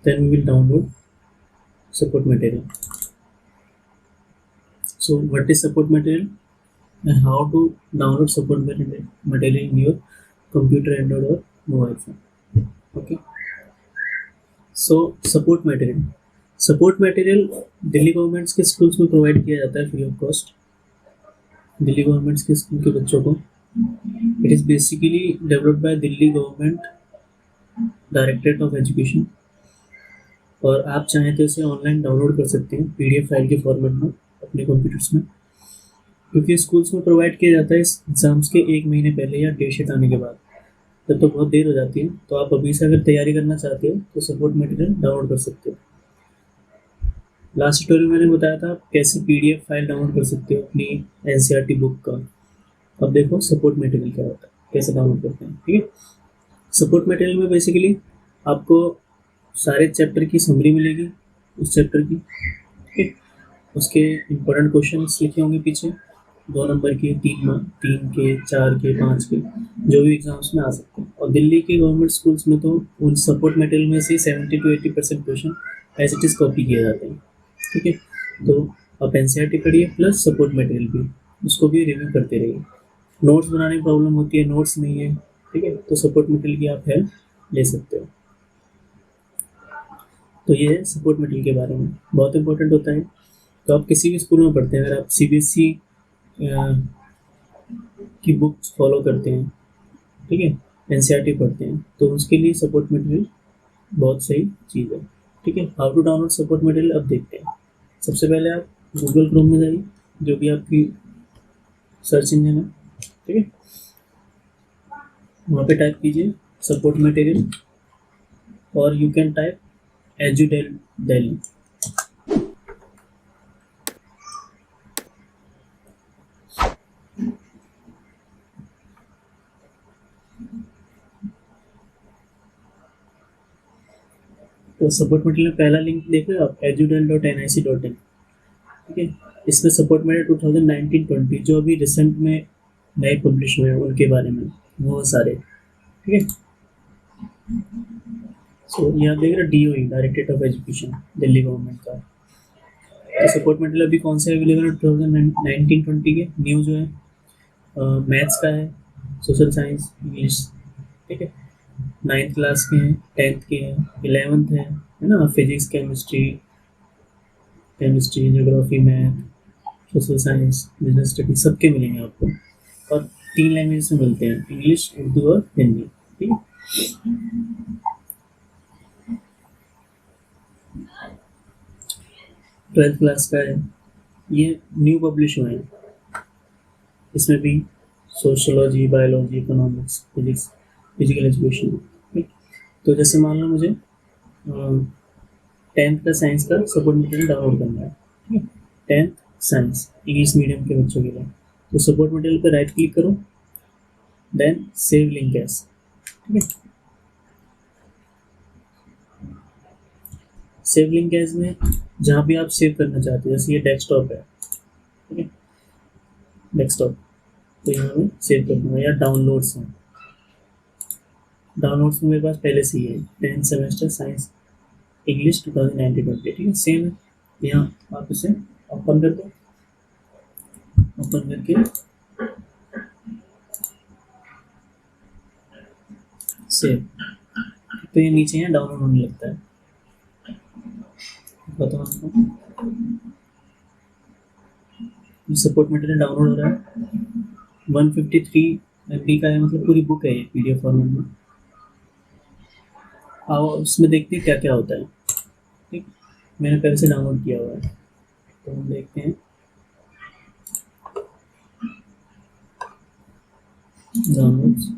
then we will download support material. So what is support material and how to download support material in your computer, Android or mobile phone. Okay, so support material Delhi governments के schools में provide किया जाता है free of cost Delhi governments के school के बच्चों को. It is basically developed by Delhi government directorate of education, और आप चाहें तो इसे ऑनलाइन डाउनलोड कर सकते हैं पीडीएफ फाइल के फॉर्मेट में अपने कंप्यूटर्स में, क्योंकि स्कूल्स में प्रोवाइड किया जाता है इस एग्ज़ाम्स के 1 महीने पहले या डेट शीट आने के बाद. तब तो बहुत देर हो जाती है, तो आप अभी से अगर तैयारी करना चाहते हो तो सपोर्ट मटेरियल डाउनलोड कर सकते हो. लास्ट ट्यूटोरियल मैंने बताया था आप कैसे पीडीएफ फाइल डाउनलोड कर सकते हो अपनी एनसीईआरटी बुक का. अब देखो सपोर्ट मटेरियल क्या होता है, कैसे डाउनलोड करते हैं. ठीक है, सपोर्ट मटेरियल में बेसिकली आपको सारे चैप्टर की समरी मिलेगी उस चैप्टर की. ठीक है, उसके इम्पोर्टेंट क्वेश्चंस लिखे होंगे पीछे, 2 नंबर के, 3 के, 4 के, 5 के, जो भी एग्जाम्स में आ सकते हैं. और दिल्ली के गवर्नमेंट स्कूल्स में तो उन सपोर्ट मटेरियल में से 70 to 80% question as it is copy किए जाते हैं. ठीक है, तो आप एनसीईआरटी पढ़िए प्लस सपोर्ट मटेरियल भी, उसको भी रिव्यू करते रहिए. नोट्स बनाने में प्रॉब्लम होती है, नोट्स नहीं है, ठीक है, तो सपोर्ट मटेरियल की आप हेल्प ले सकते हो. तो ये है सपोर्ट मटेरियल के बारे में, बहुत इंपॉर्टेंट होता है. तो आप किसी भी स्कूल में पढ़ते हैं, अगर आप सीबीएसई की बुक्स फॉलो करते हैं, ठीक है, एनसीईआरटी पढ़ते हैं, तो उसके लिए सपोर्ट मटेरियल बहुत सही चीज़ है. ठीक है, how to download support material अब देखते हैं. सबसे पहले आप गूगल क्रोम में जाइए, जो भी आपकी सर्च इंजन है. ठीक है, वहाँ पे टाइप कीजिए सपोर्ट मटेरियल, और यू कैन टाइप एजुडेल दिल्ली. तो सपोर्ट मटेरियल पहला लिंक देख रहे हो आप, edudel.nic.in. ठीक है, इसमें सपोर्ट मटेरियल 2019-20 जो अभी रिसेंट में नए पब्लिश हुए हैं उनके बारे में वो सारे. ठीक है, सो यहाँ देख रहे हो DOE directorate of education Delhi government का. तो सपोर्ट मटेरियल अभी कौन से अवेलेबल है 2019-20 के न्यू जो है, मैथ्स का है, सोशल साइंस, इंग्लिश. ठीक है, 9th क्लास के हैं, 10th के हैं, 11th है ना, physics, chemistry, geography, math, social science, business study, सबके मिलेंगे आपको. और 3 लैंग्वेज में मिलते हैं, इंग्लिश, उर्दू और हिंदी. ठीक है, 12th क्लास का है, ये न्यू पब्लिश हुए हैं. इसमें भी sociology, biology, economics, physics, physical education. ठीक, तो जैसे मान लो मुझे 10th का साइंस का सपोर्ट मटेरियल डाउनलोड करना है. ठीक है, 10th साइंस इंग्लिश मीडियम के बच्चों के लिए, तो सपोर्ट मटेरियल पर राइट क्लिक करो, देन सेव लिंक एज. ठीक है, सेव लिंक एज में जहाँ भी आप सेव करना चाहते हो, जैसे ये डेस्कटॉप है. ठीक है, डेस्कटॉप, तो यहाँ में सेव कर दूँगा. या डाउनलोड्स हैं, डाउनलोड्स में मेरे पास पहले से ही है 10th सेमेस्टर साइंस इंग्लिश 2019-20. ठीक है, सेम है. यहाँ आप इसे ओपन कर दो, ओपन करके सेव, तो ये नीचे यहाँ डाउनलोड होने लगता है. बताओ आपको सपोर्ट मटेरियल डाउनलोड हो रहा है. 153 MB का है, मतलब पूरी बुक है ये पीडीएफ फॉर्मेट में. आओ उसमें देखते हैं क्या क्या होता है. ठीक, मैंने पहले से डाउनलोड किया हुआ है, तो हम देखते हैं. डाउनलोड्स,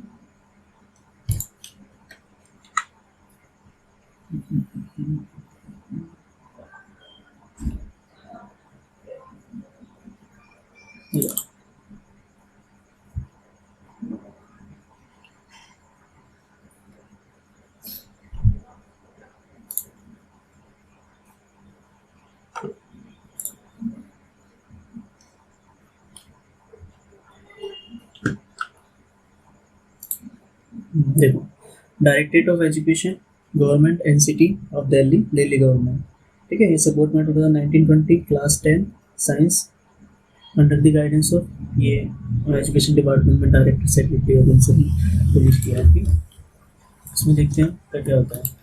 देखो directorate of education government NCT of Delhi, Delhi government. ठीक है, ये सपोर्ट में 2019-20 class 10 science under the guidance of ये एजुकेशन डिपार्टमेंट में डायरेक्टर सेक्रेटरी और उनसे पब्लिश किया है। इसमें देखते हैं क्या क्या होता है।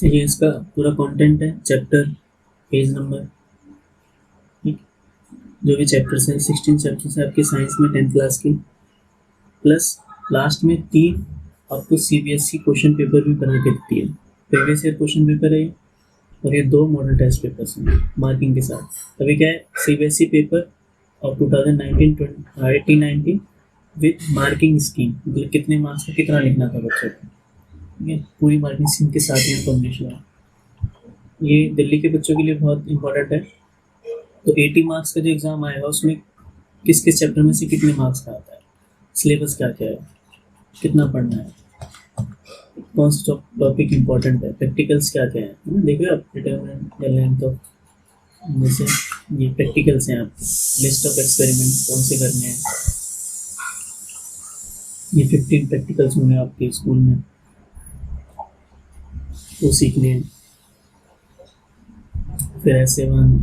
ये इसका पूरा कंटेंट है, चैप्टर, पेज नंबर, ठीक, जो भी चैप्टर्स हैं 16 चैप्टर्स है आपके साइंस में 10th क्लास की, प्लस लास्ट में 3 आपको सीबीएसई क्वेश्चन पेपर भी बना के देती है। प्रीवियस ईयर क्वेश्चन पेपर है और ये 2 मॉडल टेस्ट पेपर्स हैं मार्किंग के साथ। अभी क्या है, सीबीएसई पेपर और 2019-18-19 विद मार्किंग स्कीम, मतलब कितने मार्क्स का कितना लिखना था बच्चों को, ये पूरी मार्किंग स्कीम के साथ में पब्लिश हुआ। ये दिल्ली के बच्चों के लिए बहुत इंपॉर्टेंट है। तो 80 मार्क्स का जो एग्ज़ाम आएगा उसमें किस किस चैप्टर में से कितने मार्क्स का आता है, सिलेबस क्या क्या है, कितना पढ़ना है, कौन सा टॉपिक इंपॉर्टेंट है, प्रैक्टिकल्स क्या क्या है ना, देख रहे हो आप डिटरमिनेंट द लेंथ ऑफ, जैसे ये प्रैक्टिकल्स हैं आपके, लिस्ट ऑफ एक्सपेरिमेंट कौन से करने हैं, ये 15 प्रैक्टिकल्स होंगे आपके स्कूल में, वो सीखने हैं। फिर ऐसे वन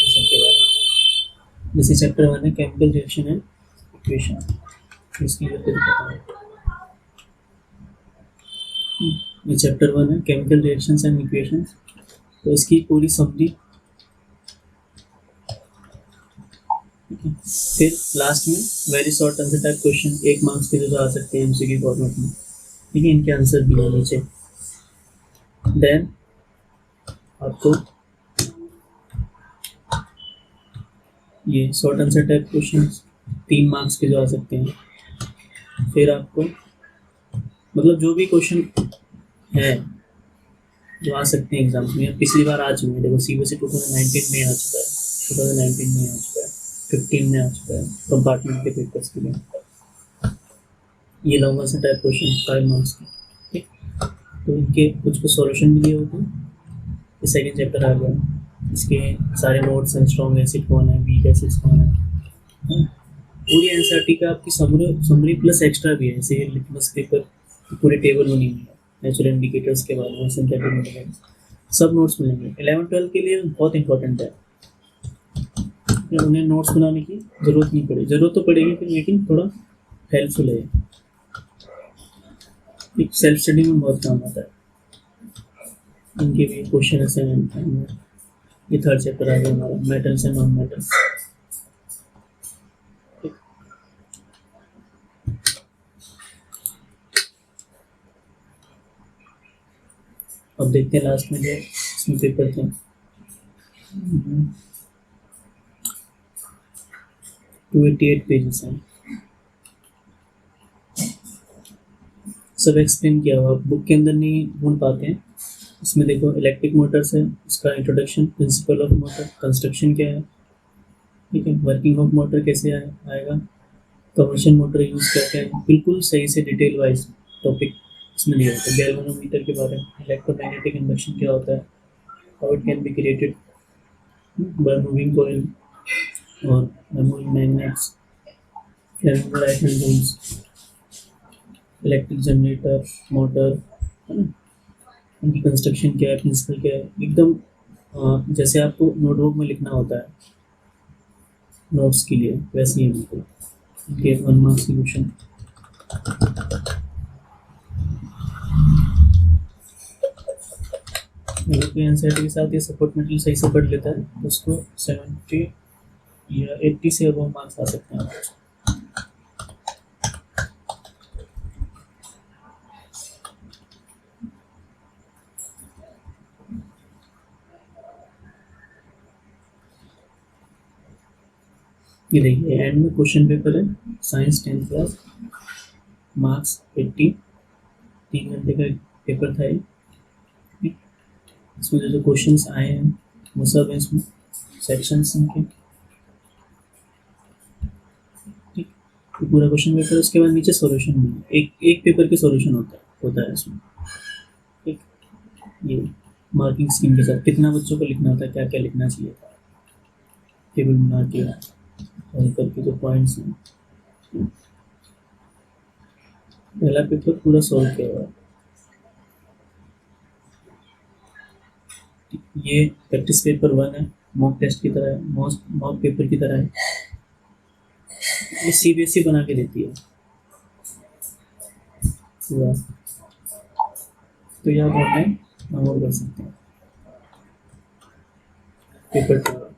सबके बारे में, जैसे चैप्टर 1 है केमिकल रिएक्शन एंड इक्वेशन, इसकी ये तो पता है। ये चैप्टर 1 है केमिकल रिएक्शंस एंड इक्वेशंस, तो इसकी पूरी समरी। फिर लास्ट में very short answer type question, 1 marks के जो आ सकते हैं एमसीक्यू फॉर्मेट में, ठीक है, इनके आंसर भी है नीचे। देन आपको ये short answer type question 3 marks के जो आ सकते हैं। फिर आपको मतलब जो भी क्वेश्चन है जो आ सकते हैं एग्जाम्स में, पिछली बार आ चुके हैं, देखो सीबीएसई 2019 में आ चुका है, 2019 में आ चुका है, 15 में आ चुका है कंपार्टमेंट के पेपर्स के लिए। ये long answer type question 5 marks के, ठीक, तो इनके कुछ कुछ सॉल्यूशन भी दिए होते हैं। ये सेकेंड चैप्टर आ गया, इसके सारे नोट्स हैं, स्ट्रॉन्ग एसिड कौन है, वीक एसिड कौन है, पूरी एनसीईआरटी का आपकी समरी प्लस एक्स्ट्रा भी है, जैसे लिटमस पेपर पूरे टेबल बनी हुई है, नेचुरल इंडिकेटर्स के बारे में, सिंथेटिक इंडिकेटर्स, सब नोट्स मिलेंगे। 11-12 के लिए बहुत इंपॉर्टेंट है, उन्हें नोट्स बनाने की ज़रूरत नहीं पड़ेगी, ज़रूरत तो पड़ेगी फिर, लेकिन थोड़ा हेल्पफुल है, एक सेल्फ स्टडी में बहुत काम आता है। इनके भी क्वेश्चन असाइनमेंट है। ये थर्ड चैप्टर आ गया हमारा, मेटल्स एंड नॉन मेटल्स। अब देखते हैं लास्ट में जो इसमें पेपर थे, 288 पेजेस हैं, सब एक्सप्लेन किया हुआ, बुक के अंदर नहीं ढूंढ पाते हैं। इसमें देखो इलेक्ट्रिक मोटर्स है, इसका introduction, principle of motor, construction क्या है, ठीक है, वर्किंग ऑफ मोटर कैसे आएगा, कमर्शियल मोटर यूज़ करते हैं, बिल्कुल सही से डिटेल वाइज टॉपिक इसमें दिया होता है। गैल्वेनोमीटर के बारे में, इलेक्ट्रोमैग्नेटिक इंडक्शन क्या होता है, how it can be created by moving coil और moving magnets, Fleming rules, electric generator, motor, है ना, उनकी कंस्ट्रक्शन क्या है, प्रिंसिपल क्या है, एकदम जैसे आपको नोटबुक में लिखना होता है नोट्स के लिए, वैसे ही बिल्कुल इनके 1 मार्क्स की क्वेश्चन। अगर कोई एनसीईआरटी के साथ ये सपोर्ट मटेरियल सही से पढ़ लेता है तो उसको 70 या 80 से अबव मार्क्स आ सकते हैं। ये देखिए एंड में क्वेश्चन पेपर है, साइंस 10th क्लास, मार्क्स 80, 3 घंटे का पेपर था ये। इसमें जो क्वेश्चंस आए हैं वो सब है इसमें, सेक्शंस इनके, तो पूरा क्वेश्चन पेपर, उसके बाद नीचे सॉल्यूशन भी है, एक एक पेपर के सॉल्यूशन होता है इसमें। ठीक, ये मार्किंग स्कीम के साथ कितना बच्चों को लिखना होता है, क्या क्या लिखना चाहिए, टेबल बना के और करके जो पॉइंट्स हैं। पहला पेपर पूरा सॉल्व किया हुआ है। ये प्रैक्टिस पेपर 1 है, मॉक टेस्ट की तरह है, मॉक पेपर की तरह है। ये सीबीएसई बना के देती है पूरा, तो यहाँ पर हम डाउनलोड कर सकते हैं पेपर 2।